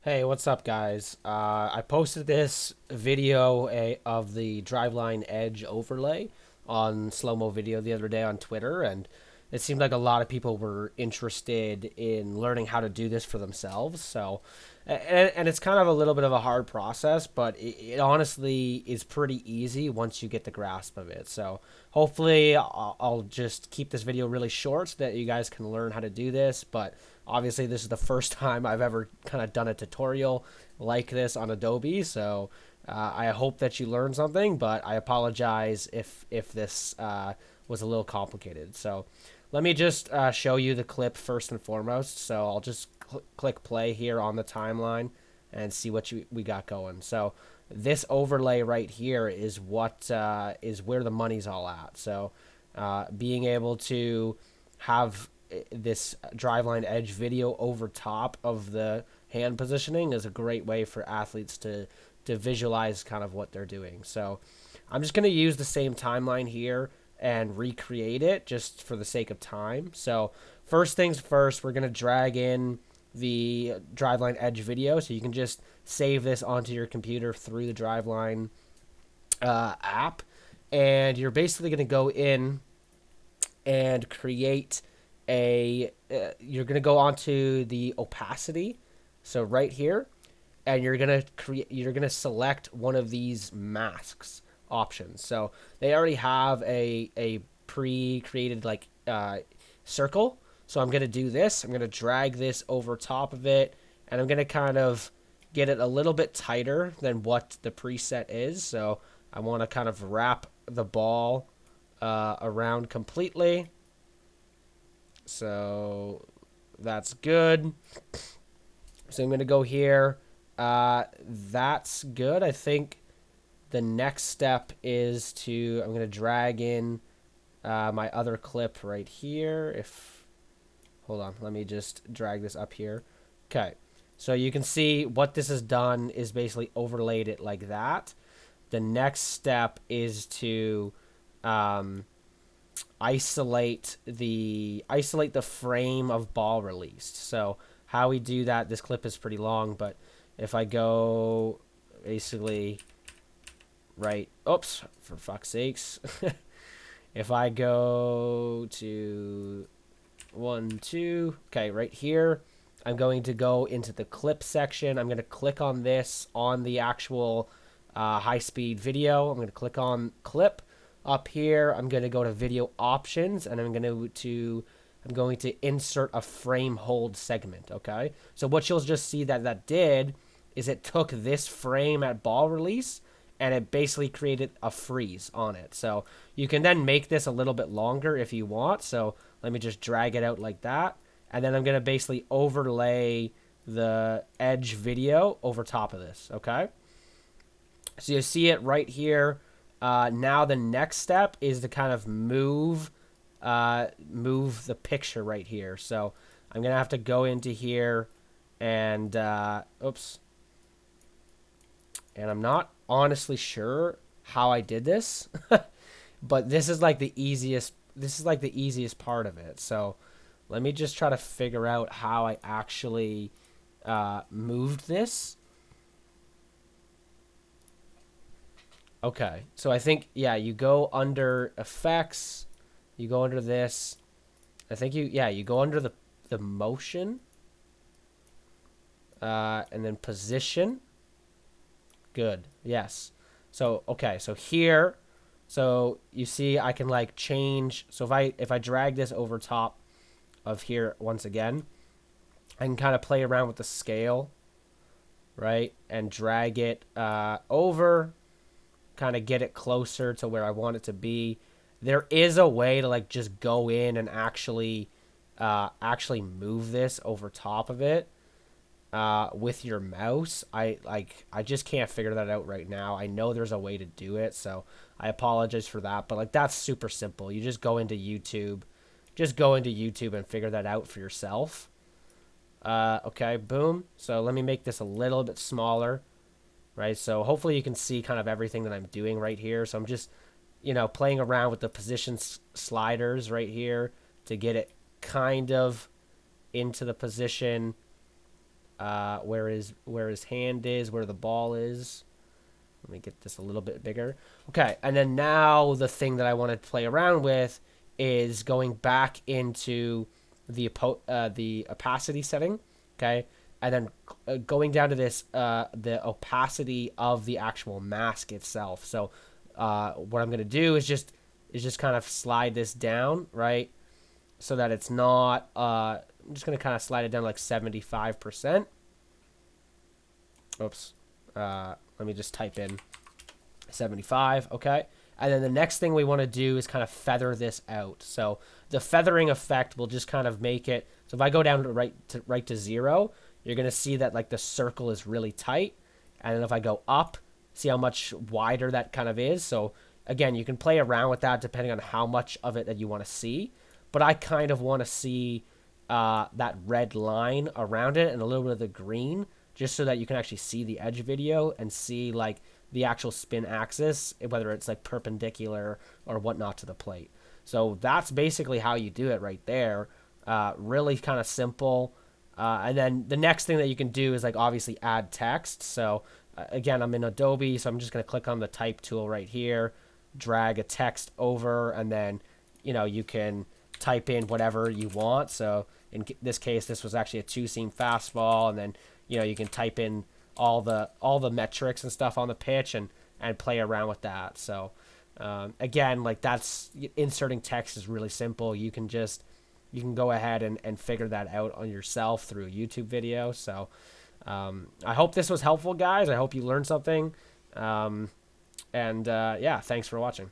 Hey, what's up, guys? I posted this video of the Driveline Edge overlay on slow-mo video the other day on Twitter, and it seemed like a lot of people were interested in learning how to do this for themselves. And it's kind of a little bit of a hard process, but it honestly is pretty easy once you get the grasp of it. So hopefully I'll just keep this video really short so that you guys can learn how to do this, but obviously this is the first time I've ever kind of done a tutorial like this on Adobe, so I hope that you learned something, but I apologize if this was a little complicated. So let me just show you the clip first and foremost. So I'll just click play here on the timeline and see what we got going. So this overlay right here is what is where the money's all at. So being able to have this Driveline Edge video over top of the hand positioning is a great way for athletes to visualize kind of what they're doing. So I'm just going to use the same timeline here and recreate it just for the sake of time. So first things first, we're going to drag in the Driveline Edge video, so you can just save this onto your computer through the Driveline app, and you're basically going to go in and create you're going to go onto the opacity, so right here, and you're going to select one of these masks options. So they already have a pre-created like circle, so I'm going to do this. I'm going to drag this over top of it, and I'm going to kind of get it a little bit tighter than what the preset is. So I want to kind of wrap the ball around completely. So that's good. So I'm going to go here. That's good. I think the next step is I'm going to drag in my other clip right here. Hold on, let me just drag this up here. Okay, so you can see what this has done is basically overlaid it like that. The next step is to isolate the frame of ball released. So how we do that, this clip is pretty long, but if I go basically right, oops, for fuck's sakes. If I go to 1, 2, okay, right here, I'm going to go into the clip section. I'm going to click on this on the actual high-speed video. I'm going to click on clip. Up here, I'm going to go to video options, and I'm going to insert a frame hold segment. Okay, so what you'll just see that did is it took this frame at ball release and it basically created a freeze on it. So you can then make this a little bit longer if you want. So let me just drag it out like that, and then I'm going to basically overlay the edge video over top of this. Okay, so you see it right here. Now the next step is to kind of move the picture right here. So I'm gonna have to go into here and oops, and I'm not honestly sure how I did this, but this is like the easiest. This is like the easiest part of it. So let me just try to figure out how I actually moved this. Okay, so I think, yeah, you go under effects, you go under this, I think you go under the motion, and then position. Good, yes. So, okay, so here, so you see I can like change, so if I drag this over top of here once again, I can kind of play around with the scale, right, and drag it over, kind of get it closer to where I want it to be. There is a way to like just go in and actually move this over top of it with your mouse. I just can't figure that out right now. I know there's a way to do it, so I apologize for that, but like that's super simple. You just go into YouTube, and figure that out for yourself. Okay, boom. So let me make this a little bit smaller. Right, so hopefully you can see kind of everything that I'm doing right here. So I'm just, playing around with the position sliders right here to get it kind of into the position where his hand is, where the ball is. Let me get this a little bit bigger. Okay, and then now the thing that I want to play around with is going back into the opacity setting. Okay, and then going down to this the opacity of the actual mask itself. So what I'm gonna do is just kind of slide this down, right, so that it's not. I'm just gonna kind of slide it down like 75%. Oops. Let me just type in 75. Okay. And then the next thing we want to do is kind of feather this out. So the feathering effect will just kind of make it. So if I go down to right to 0, you're going to see that like the circle is really tight. And then if I go up, see how much wider that kind of is. So again, you can play around with that depending on how much of it that you want to see. But I kind of want to see that red line around it and a little bit of the green, just so that you can actually see the edge video and see like the actual spin axis, whether it's like perpendicular or whatnot to the plate. So that's basically how you do it right there. Really kind of simple. And then the next thing that you can do is like obviously add text. So again, I'm in Adobe, so I'm just going to click on the type tool right here, drag a text over, and then, you know, you can type in whatever you want. So in this case, this was actually a 2-seam fastball, and then, you know, you can type in all the metrics and stuff on the pitch and play around with that. So again, like that's inserting text is really simple. You can go ahead and figure that out on yourself through a YouTube video. So I hope this was helpful, guys. I hope you learned something. Yeah, thanks for watching.